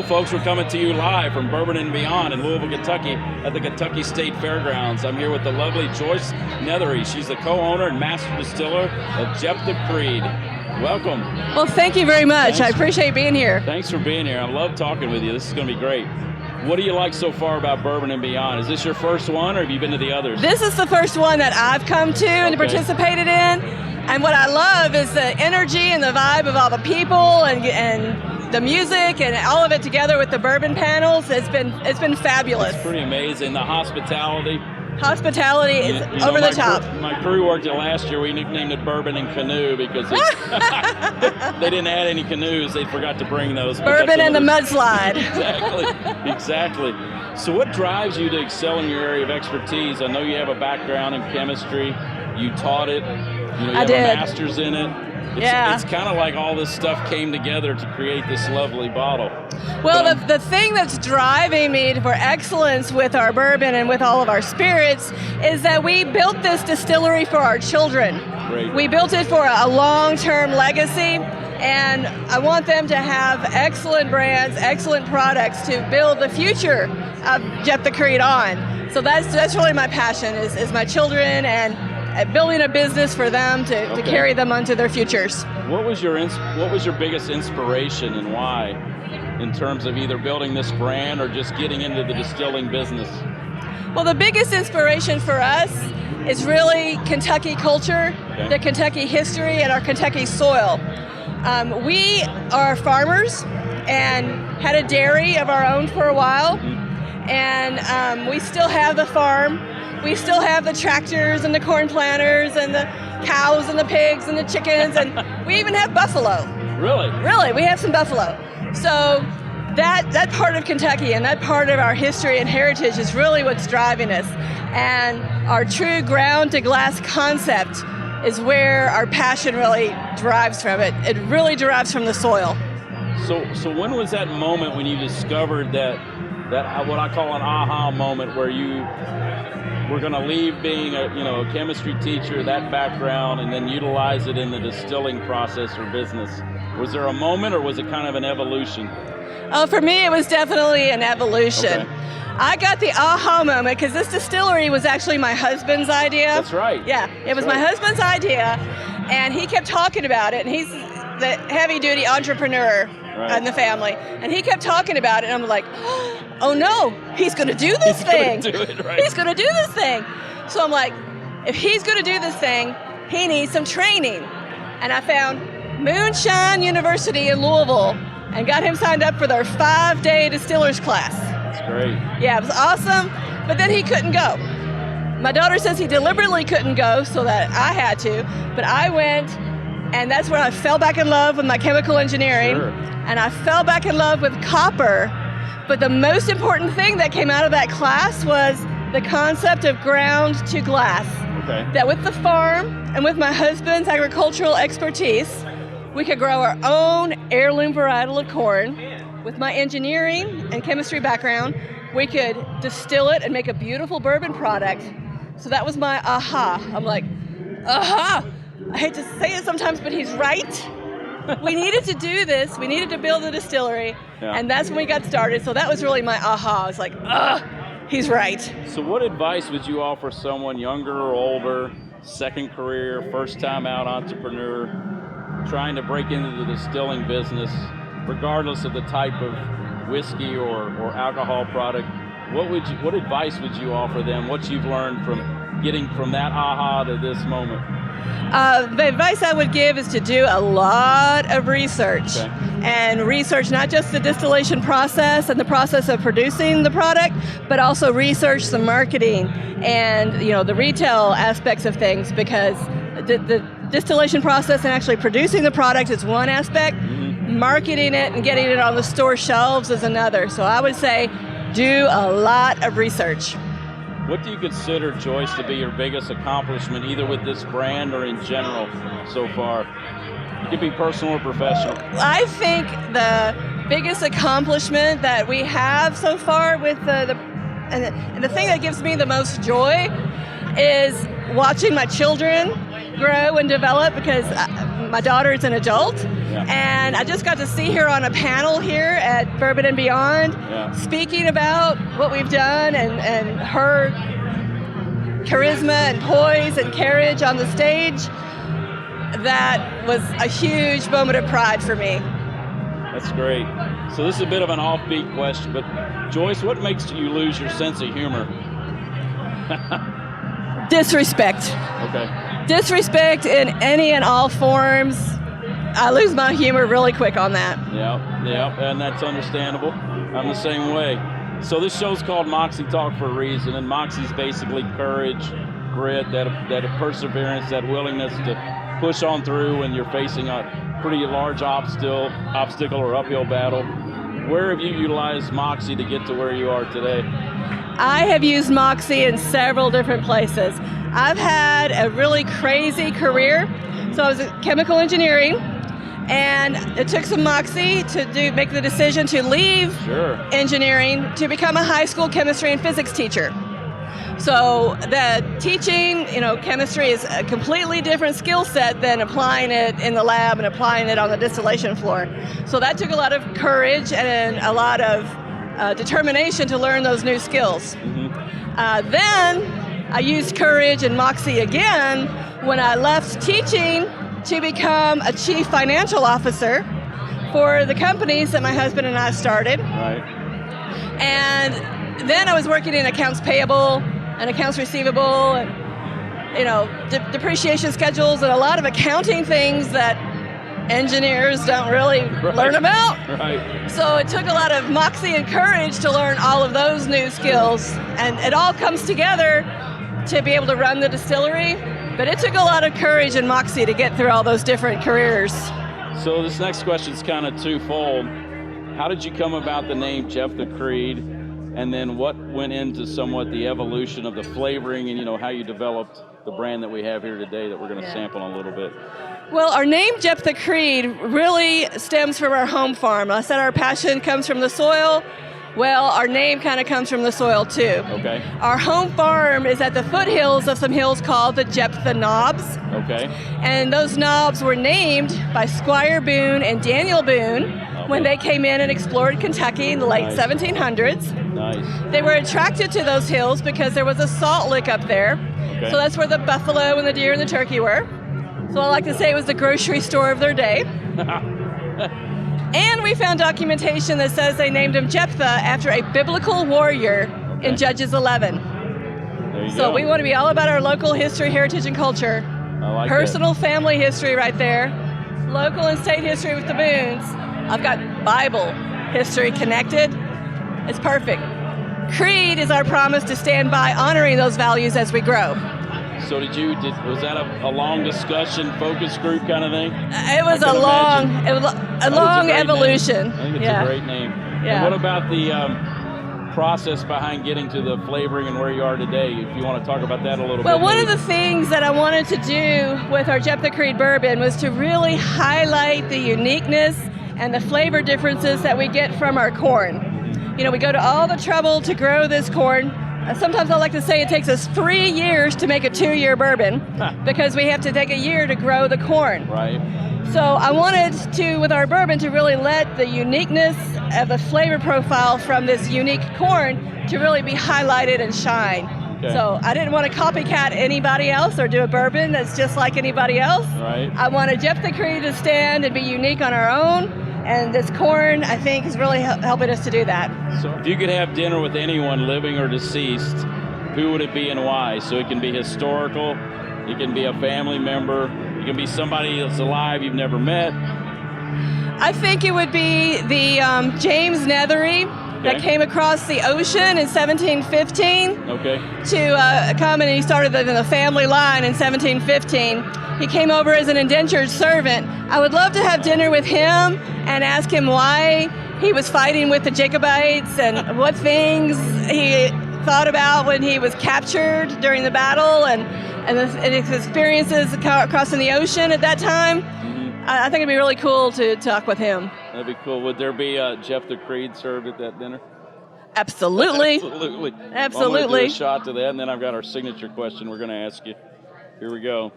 folks, we're coming to you live from Bourbon and Beyond in Louisville, Kentucky at the Kentucky State Fairgrounds. I'm here with the lovely Joyce Nethery. She's the co-owner and master distiller of Jeptha Creed. Welcome. Well, thank you very much. I appreciate being here. Thanks for being here. I love talking with you. This is going to be great. What do you like so far about Bourbon and Beyond? Is this your first one, or have you been to the others? This is the first one that I've come to and participated in. And what I love is the energy and the vibe of all the people and the music and all of it together with the bourbon panels. It's been fabulous. It's pretty amazing. The hospitality. Hospitality is over the top. My crew worked it last year. We nicknamed it Bourbon and Canoe because they didn't add any canoes. They forgot to bring those. Bourbon and the mudslide. Exactly. So what drives you to excel in your area of expertise? I know you have a background in chemistry. You taught it. You have a master's in it. It's kind of like all this stuff came together to create this lovely bottle. Well, the thing that's driving me for excellence with our bourbon and with all of our spirits is that we built this distillery for our children. Great. We built it for a long-term legacy, and I want them to have excellent brands, excellent products to build the future of Jeptha Creed on. So that's really my passion is my children and building a business for them to carry them onto their futures. What was your biggest inspiration and why, in terms of either building this brand or just getting into the distilling business? Well, the biggest inspiration for us is really Kentucky culture, the Kentucky history, and our Kentucky soil. We are farmers and had a dairy of our own for a while, and we still have the farm. We still have the tractors and the corn planters and the cows and the pigs and the chickens, and we even have buffalo. Really? Really, we have some buffalo. So that part of Kentucky and that part of our history and heritage is really what's driving us. And our true ground to glass concept is where our passion really derives from. It really derives from the soil. So when was that moment when you discovered that what I call an aha moment, where you were going to leave being a chemistry teacher, that background, and then utilize it in the distilling process or business? Was there a moment, or was it kind of an evolution? For me, it was definitely an evolution. Okay. I got the aha moment because this distillery was actually my husband's idea. That's right. Yeah, it was my husband's idea, and he kept talking about it, and he's the heavy-duty entrepreneur in the family, and he kept talking about it, and I'm like, oh no, he's going to do this thing. He's going to do it, right? He's going to do this thing. So I'm like, if he's going to do this thing, he needs some training. And I found Moonshine University in Louisville and got him signed up for their 5-day distiller's class. That's great. Yeah, it was awesome, but then he couldn't go. My daughter says he deliberately couldn't go so that I had to, but I went, and that's when I fell back in love with my chemical engineering, and I fell back in love with copper. But the most important thing that came out of that class was the concept of ground to glass. Okay. That with the farm and with my husband's agricultural expertise, we could grow our own heirloom varietal of corn. With my engineering and chemistry background, we could distill it and make a beautiful bourbon product. So that was my aha. I'm like, aha! I hate to say it sometimes, but he's right. We needed to do this. We needed to build a distillery, and that's when we got started. So that was really my aha. I was like, he's right. So what advice would you offer someone younger or older, second career, first time out entrepreneur, trying to break into the distilling business, regardless of the type of whiskey or alcohol product? What advice would you offer them? What you've learned from getting from that aha to this moment? The advice I would give is to do a lot of research, and research not just the distillation process and the process of producing the product, but also research the marketing and the retail aspects of things, because the distillation process and actually producing the product is one aspect, marketing it and getting it on the store shelves is another. So I would say do a lot of research. What do you consider, Joyce, to be your biggest accomplishment, either with this brand or in general so far? It could be personal or professional. I think the biggest accomplishment that we have so far with the thing that gives me the most joy is watching my children grow and develop, because My daughter's an adult, Yeah. and I just got to see her on a panel here at Bourbon and Beyond, Yeah. speaking about what we've done and her charisma and poise and carriage on the stage. That was a huge moment of pride for me. That's great. So this is a bit of an offbeat question, but Joyce, what makes you lose your sense of humor? Disrespect. Okay. Disrespect in any and all forms. I lose my humor really quick on that. Yeah, and that's understandable. I'm the same way. So this show's called MoxieTalk for a reason, and Moxie's basically courage, grit, that perseverance, that willingness to push on through when you're facing a pretty large obstacle or uphill battle. Where have you utilized Moxie to get to where you are today? I have used Moxie in several different places. I've had a really crazy career. So I was in chemical engineering, and it took some Moxie to make the decision to leave engineering to become a high school chemistry and physics teacher. So the teaching, chemistry is a completely different skill set than applying it in the lab and applying it on the distillation floor. So that took a lot of courage and a lot of determination to learn those new skills. Mm-hmm. Then I used courage and Moxie again when I left teaching to become a chief financial officer for the companies that my husband and I started. Right. And then I was working in accounts payable and accounts receivable and depreciation schedules and a lot of accounting things that engineers don't really learn about. Right. So it took a lot of Moxie and courage to learn all of those new skills, and it all comes together to be able to run the distillery. But it took a lot of courage and Moxie to get through all those different careers. So this next question is kind of twofold. How did you come about the name Jeptha Creed? And then what went into somewhat the evolution of the flavoring and how you developed the brand that we have here today that we're going to sample a little bit? Well, our name Jeptha Creed really stems from our home farm. I said our passion comes from the soil. Well, our name kind of comes from the soil too. Okay. Our home farm is at the foothills of some hills called the Jeptha Knobs. Okay. And those knobs were named by Squire Boone and Daniel Boone when they came in and explored Kentucky in the late 1700s. Nice. They were attracted to those hills because there was a salt lick up there. Okay. So that's where the buffalo and the deer and the turkey were. So I like to say it was the grocery store of their day. And we found documentation that says they named him Jeptha after a biblical warrior in Judges 11. There you so go. We want to be all about our local history, heritage, and culture. I like Personal family history right there. Local and state history with the Boones. I've got Bible history connected. It's perfect. Creed is our promise to stand by honoring those values as we grow. So was that a long discussion, focus group kind of thing? It was a long evolution. I think it's a great name. Yeah. And what about the process behind getting to the flavoring and where you are today? If you want to talk about that a little bit. Well, one of the things that I wanted to do with our Jeptha Creed bourbon was to really highlight the uniqueness and the flavor differences that we get from our corn. We go to all the trouble to grow this corn. Sometimes I like to say it takes us 3 years to make a 2-year bourbon because we have to take a year to grow the corn. Right. So I wanted to, with our bourbon, to really let the uniqueness of the flavor profile from this unique corn to really be highlighted and shine. Okay. So I didn't want to copycat anybody else or do a bourbon that's just like anybody else. Right. I wanted Jeptha Creed to stand and be unique on our own. And this corn, I think, is really helping us to do that. So if you could have dinner with anyone living or deceased, who would it be and why? So it can be historical, it can be a family member, it can be somebody that's alive you've never met. I think it would be the James Nethery that came across the ocean in 1715 to come, and he started in the family line in 1715. He came over as an indentured servant. I would love to have dinner with him and ask him why he was fighting with the Jacobites and what things he thought about when he was captured during the battle and his experiences crossing the ocean at that time. I think it'd be really cool to talk with him. That'd be cool. Would there be Jeptha Creed served at that dinner? Absolutely. Absolutely. Absolutely. I'm going to do a shot to that, and then I've got our signature question we're going to ask you. Here we go.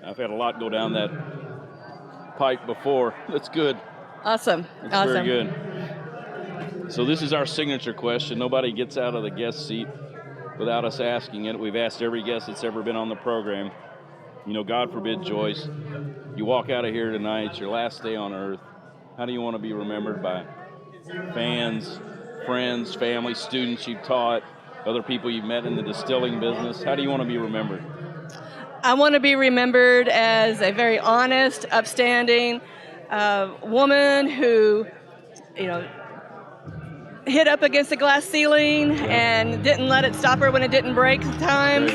I've had a lot go down that pipe before. That's good. Awesome. That's awesome. very good. So this is our signature question. Nobody gets out of the guest seat without us asking it. We've asked every guest that's ever been on the program. You know, God forbid, Joyce, you walk out of here tonight, it's your last day on earth. How do you want to be remembered by fans, friends, family, students you've taught, other people you've met in the distilling business? How do you want to be remembered? I want to be remembered as a very honest, upstanding woman who, you know, hit up against a glass ceiling and didn't let it stop her when it didn't break times,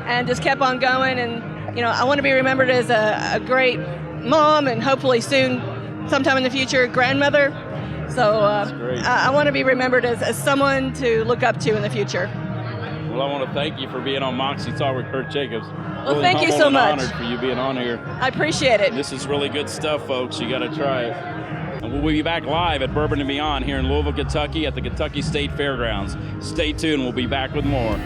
and just kept on going. And, you know, I want to be remembered as a great mom, and hopefully soon, sometime in the future, grandmother. So I want to be remembered as someone to look up to in the future. Well, I want to thank you for being on Moxie Talk with Kirt Jacobs. Well, really thank you so much. Honored for you being on here. I appreciate it. This is really good stuff, folks. You got to try it. And we'll be back live at Bourbon and Beyond here in Louisville, Kentucky at the Kentucky State Fairgrounds. Stay tuned. We'll be back with more.